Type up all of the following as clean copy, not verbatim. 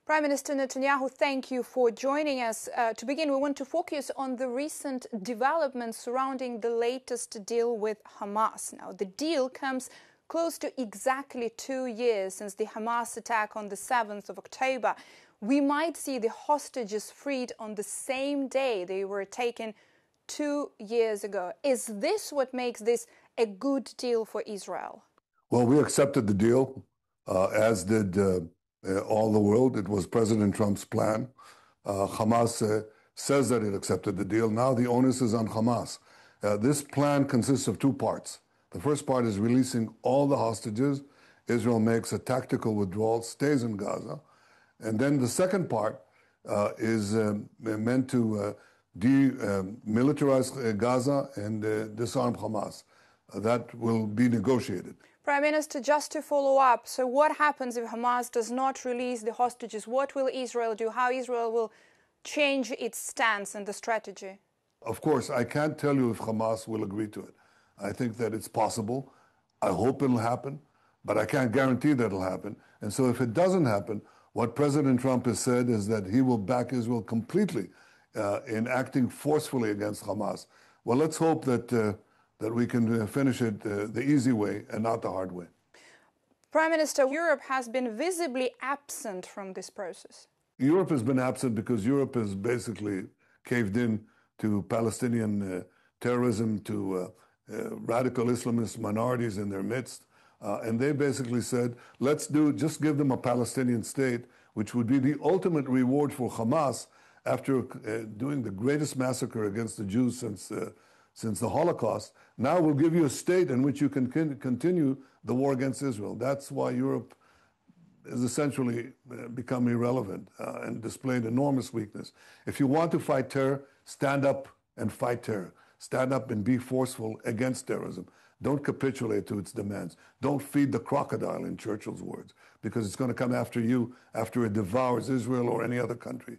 Prime Minister Netanyahu, thank you for joining us. To begin, we want to focus on the recent developments surrounding the latest deal with Hamas. Now, the deal comes close to exactly 2 years since the Hamas attack on the 7th of October. We might see the hostages freed on the same day they were taken 2 years ago. Is this what makes this a good deal for Israel? Well, we accepted the deal, as did all the world. It was President Trump's plan. Hamas says that it accepted the deal. Now the onus is on Hamas. This plan consists of 2 parts. The first part is releasing all the hostages. Israel makes a tactical withdrawal, stays in Gaza. And then the second part is meant to demilitarize Gaza and disarm Hamas. That will be negotiated. Prime Minister, just to follow up, so what happens if Hamas does not release the hostages? What will Israel do? How Israel will change its stance and the strategy? Of course, I can't tell you if Hamas will agree to it. I think that it's possible. I hope it'll happen, but I can't guarantee that it'll happen. And so if it doesn't happen, what President Trump has said is that he will back Israel completely in acting forcefully against Hamas. Well, let's hope that we can finish it the easy way and not the hard way. Prime Minister, Europe has been visibly absent from this process. Europe has been absent because Europe has basically caved in to Palestinian terrorism, to radical Islamist minorities in their midst. And they basically said, just give them a Palestinian state, which would be the ultimate reward for Hamas after doing the greatest massacre against the Jews since the Holocaust. Now we'll give you a state in which you can continue the war against Israel. That's why Europe has essentially become irrelevant and displayed enormous weakness. If you want to fight terror, stand up and fight terror. Stand up and be forceful against terrorism. Don't capitulate to its demands. Don't feed the crocodile, in Churchill's words, because it's going to come after you after it devours Israel or any other country.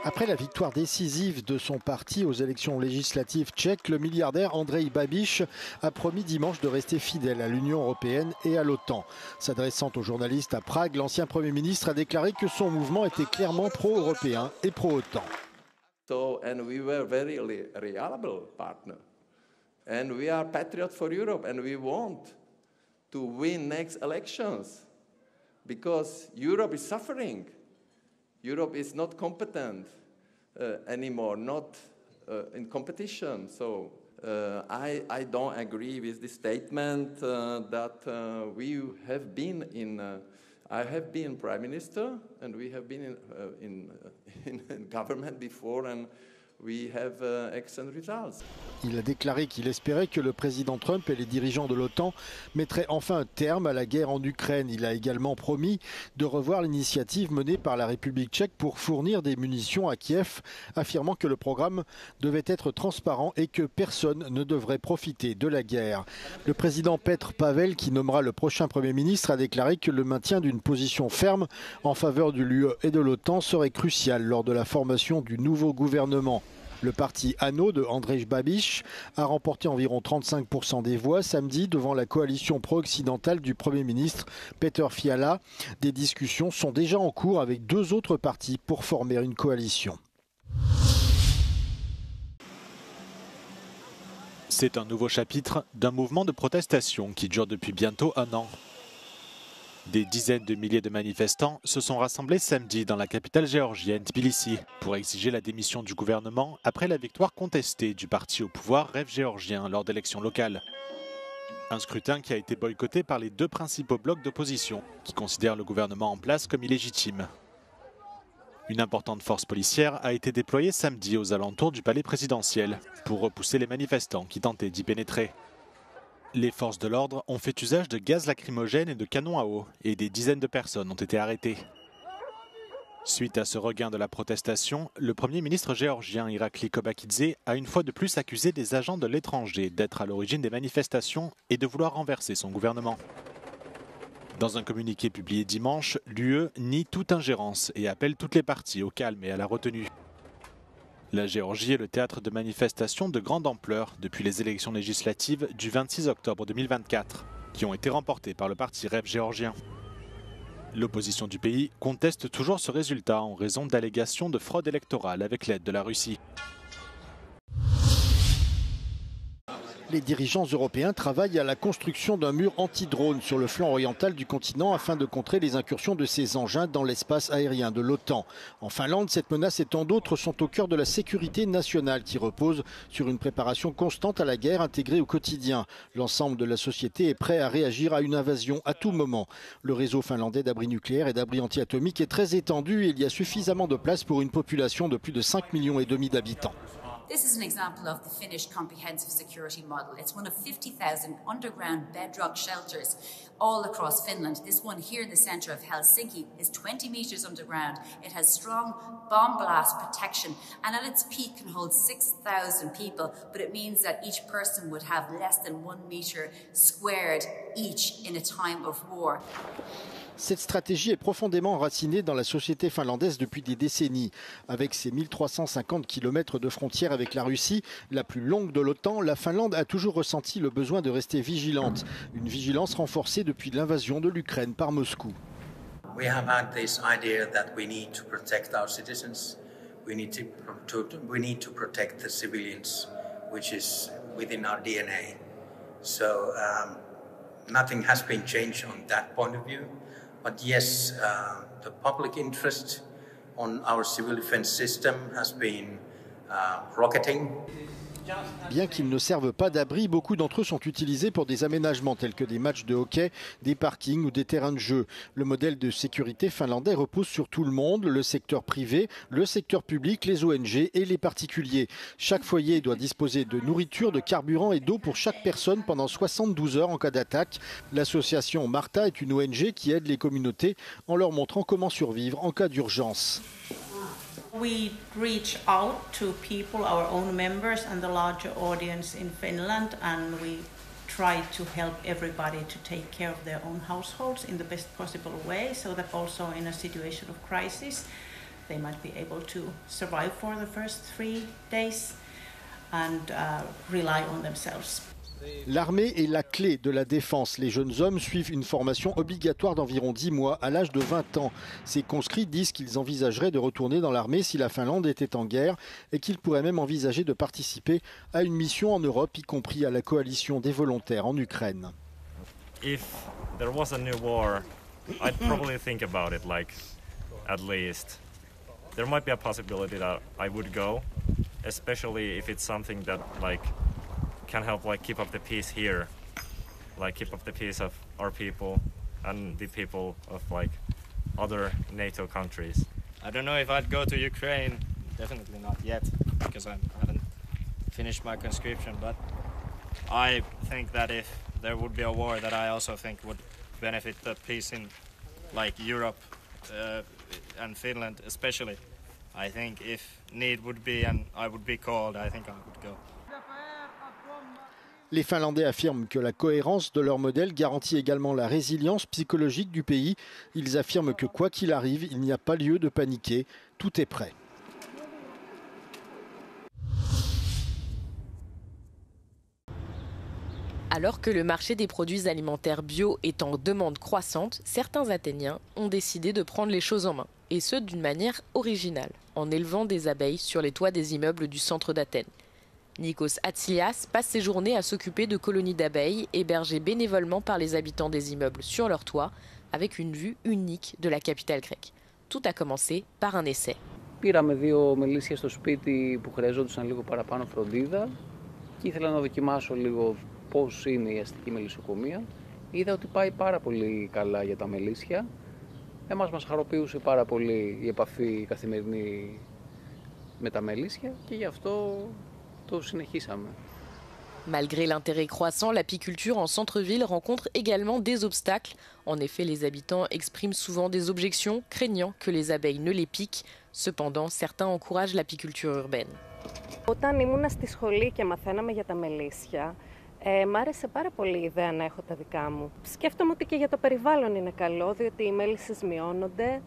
Après la victoire décisive de son parti aux élections législatives tchèques, le milliardaire Andrej Babiš a promis dimanche de rester fidèle à l'Union européenne et à l'OTAN. S'adressant aux journalistes à Prague, l'ancien Premier ministre a déclaré que son mouvement était clairement pro-européen et pro-OTAN. And we were a very reliable partner. And we are patriots for Europe and we want to win next elections because Europe is suffering. Europe is not competent anymore, not in competition. So I don't agree with the statement that we have been in. I have been Prime Minister, and we have been in government before, and we have excellent results. Il a déclaré qu'il espérait que le président Trump et les dirigeants de l'OTAN mettraient enfin un terme à la guerre en Ukraine. Il a également promis de revoir l'initiative menée par la République tchèque pour fournir des munitions à Kiev, affirmant que le programme devait être transparent et que personne ne devrait profiter de la guerre. Le président Petr Pavel, qui nommera le prochain Premier ministre, a déclaré que le maintien d'une position ferme en faveur de l'UE et de l'OTAN serait crucial lors de la formation du nouveau gouvernement. Le parti ANO de Andrej Babiš a remporté environ 35% des voix samedi devant la coalition pro-occidentale du Premier ministre Péter Fiala. Des discussions sont déjà en cours avec 2 autres partis pour former une coalition. C'est un nouveau chapitre d'un mouvement de protestation qui dure depuis bientôt 1 an. Des dizaines de milliers de manifestants se sont rassemblés samedi dans la capitale géorgienne, Tbilissi, pour exiger la démission du gouvernement après la victoire contestée du parti au pouvoir Rêve géorgien lors d'élections locales. Un scrutin qui a été boycotté par les 2 principaux blocs d'opposition, qui considèrent le gouvernement en place comme illégitime. Une importante force policière a été déployée samedi aux alentours du palais présidentiel pour repousser les manifestants qui tentaient d'y pénétrer. Les forces de l'ordre ont fait usage de gaz lacrymogène et de canons à eau et des dizaines de personnes ont été arrêtées. Suite à ce regain de la protestation, le Premier ministre géorgien Irakli Kobakidze a une fois de plus accusé des agents de l'étranger d'être à l'origine des manifestations et de vouloir renverser son gouvernement. Dans un communiqué publié dimanche, l'UE nie toute ingérence et appelle toutes les parties au calme et à la retenue. La Géorgie est le théâtre de manifestations de grande ampleur depuis les élections législatives du 26 octobre 2024, qui ont été remportées par le parti Rêve géorgien. L'opposition du pays conteste toujours ce résultat en raison d'allégations de fraude électorale avec l'aide de la Russie. Les dirigeants européens travaillent à la construction d'un mur anti-drone sur le flanc oriental du continent afin de contrer les incursions de ces engins dans l'espace aérien de l'OTAN. En Finlande, cette menace et tant d'autres sont au cœur de la sécurité nationale qui repose sur une préparation constante à la guerre intégrée au quotidien. L'ensemble de la société est prêt à réagir à une invasion à tout moment. Le réseau finlandais d'abris nucléaires et d'abris anti-atomiques est très étendu et il y a suffisamment de place pour une population de plus de 5,5 millions d'habitants. This is an example of the Finnish comprehensive security model. It's one of 50,000 underground bedrock shelters all across Finland. This one here in the centre of Helsinki is 20 metres underground. It has strong bomb blast protection and at its peak can hold 6,000 people, but it means that each person would have less than 1 metre squared each in a time of war. Cette stratégie est profondément enracinée dans la société finlandaise depuis des décennies. Avec ses 1350 km de frontière avec la Russie, la plus longue de l'OTAN, la Finlande a toujours ressenti le besoin de rester vigilante. Une vigilance renforcée depuis l'invasion de l'Ukraine par Moscou. We have had this idea that we need to protect our citizens. We need to protect the civilians, which is within our DNA. So nothing has been changed on that point of view. But yes, the public interest on our civil defense system has been rocketing. Bien qu'ils ne servent pas d'abri, beaucoup d'entre eux sont utilisés pour des aménagements tels que des matchs de hockey, des parkings ou des terrains de jeu. Le modèle de sécurité finlandais repose sur tout le monde, le secteur privé, le secteur public, les ONG et les particuliers. Chaque foyer doit disposer de nourriture, de carburant et d'eau pour chaque personne pendant 72 heures en cas d'attaque. L'association Marta est une ONG qui aide les communautés en leur montrant comment survivre en cas d'urgence. We reach out to people, our own members and the larger audience in Finland, and we try to help everybody to take care of their own households in the best possible way, so that also in a situation of crisis they might be able to survive for the first 3 days and rely on themselves. L'armée est la clé de la défense. Les jeunes hommes suivent une formation obligatoire d'environ 10 mois à l'âge de 20 ans. Ces conscrits disent qu'ils envisageraient de retourner dans l'armée si la Finlande était en guerre et qu'ils pourraient même envisager de participer à une mission en Europe, y compris à la coalition des volontaires en Ukraine. If there was a new war, I'd probably think about it, like, at least. There might be a possibility that I would go, especially if it's something that, like, can help keep up the peace here, keep up the peace of our people and the people of other NATO countries. I don't know if I'd go to Ukraine, definitely not yet, because I haven't finished my conscription, but I think that if there would be a war that I also think would benefit the peace in Europe and Finland especially, I think if need would be and I would be called, I think I would go. Les Finlandais affirment que la cohérence de leur modèle garantit également la résilience psychologique du pays. Ils affirment que quoi qu'il arrive, il n'y a pas lieu de paniquer. Tout est prêt. Alors que le marché des produits alimentaires bio est en demande croissante, certains Athéniens ont décidé de prendre les choses en main. Et ce, d'une manière originale, en élevant des abeilles sur les toits des immeubles du centre d'Athènes. Nikos Atsilias passe ses journées à s'occuper de colonies d'abeilles hébergées bénévolement par les habitants des immeubles sur leur toit, avec une vue unique de la capitale grecque. Tout a commencé par un essai. Πήραμε 2 μελίσια στο σπίτι που χρειαζόντουσαν λίγο παραπάνω φροντίδα και ήθελα να δοκιμάσω λίγο πώς είναι η αστική μελισσοκομεία. Είδα ότι πάει πάρα πολύ καλά για τα μελίσια. Μας χαροποιούσε πάρα πολύ η επαφή καθημερινή με τα μελίσια και γι' αυτό το συνεχίσαμε. Malgré l'intérêt croissant, l'apiculture en centre-ville rencontre également des obstacles. En effet, les habitants expriment souvent des objections, craignant que les abeilles ne les piquent. Cependant, certains encouragent l'apiculture urbaine. Όταν ήμουν στη σχολή και μαθαίναμε για τα μελίσια, μ' άρεσε πάρα πολύ η ιδέα να έχω τα δικά μου. Σκέφτομαι ότι και για το περιβάλλον είναι καλό, διότι οι μέλισσες μειώνονται,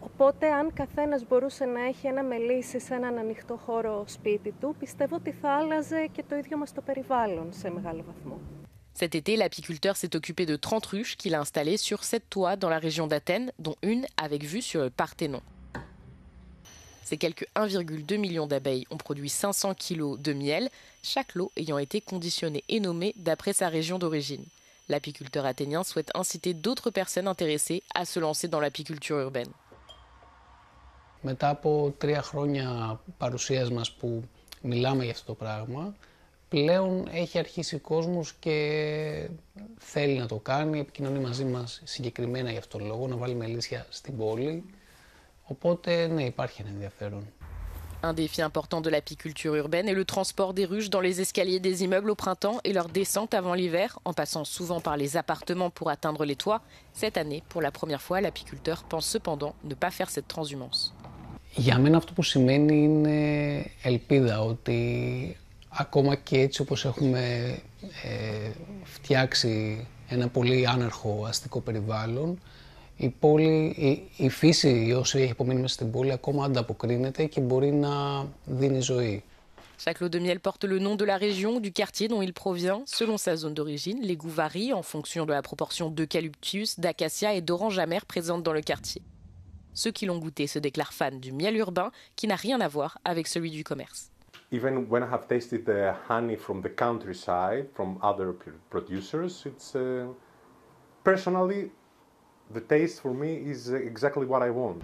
Οπότε, αν καθένας μπορούσε να έχει ένα μελίσι σε έναν ανοιχτό χώρο σπίτι του, πιστεύω ότι θα άλλαζε και το ίδιο μας το περιβάλλον σε μεγάλο βαθμό. Cet été, l'apiculteur s'est occupé de 30 ruches qu'il a installées sur 7 toits dans la région d'Athènes, dont une avec vue sur le Parthénon. Ces quelques 1,2 million d'abeilles ont produit 500 kilos de miel, chaque lot ayant été conditionné et nommé d'après sa région d'origine. L'apiculteur athénien souhaite inciter d'autres personnes intéressées à se lancer dans l'apiculture urbaine. Μετά από 3 χρόνια παρουσίας μας που μιλάμε για αυτό το πράγμα, πλέον έχει αρχίσει κόσμος και θέλει να το κάνει, επικοινωνεί μαζί μας συγκεκριμένα για αυτόν τον λόγο, να βάλει μελίσια στην πόλη. Οπότε, ναι, υπάρχει ένα ενδιαφέρον. Un défi important de l'apiculture urbaine est le transport des ruches dans les escaliers des immeubles au printemps et leur descente avant l'hiver, en passant souvent par les appartements pour atteindre les toits. Cette année, pour la première fois, l'apiculteur pense cependant ne pas faire cette transhumance. Για μένα αυτό που σημαίνει είναι ελπίδα, ότι ακόμα και έτσι όπως έχουμε φτιάξει ένα πολύ άναρχο αστικό περιβάλλον, η πόλη, η φύση όσο έχει απομείνει μέσα στην πόλη ακόμα ανταποκρίνεται και μπορεί να δίνει ζωή. Chaque lot de miel porte le nom de la région, du quartier dont il provient. Selon sa zone d'origine, les goûts varient en fonction de la proportion d'eucalyptus, d'acacia et d'orange amère présente dans le quartier. Ceux qui l'ont goûté se déclarent fans du miel urbain qui n'a rien à voir avec celui du commerce. Even when I have tasted the honey from the countryside, from other producers, it's personally the taste for me is exactly what I want.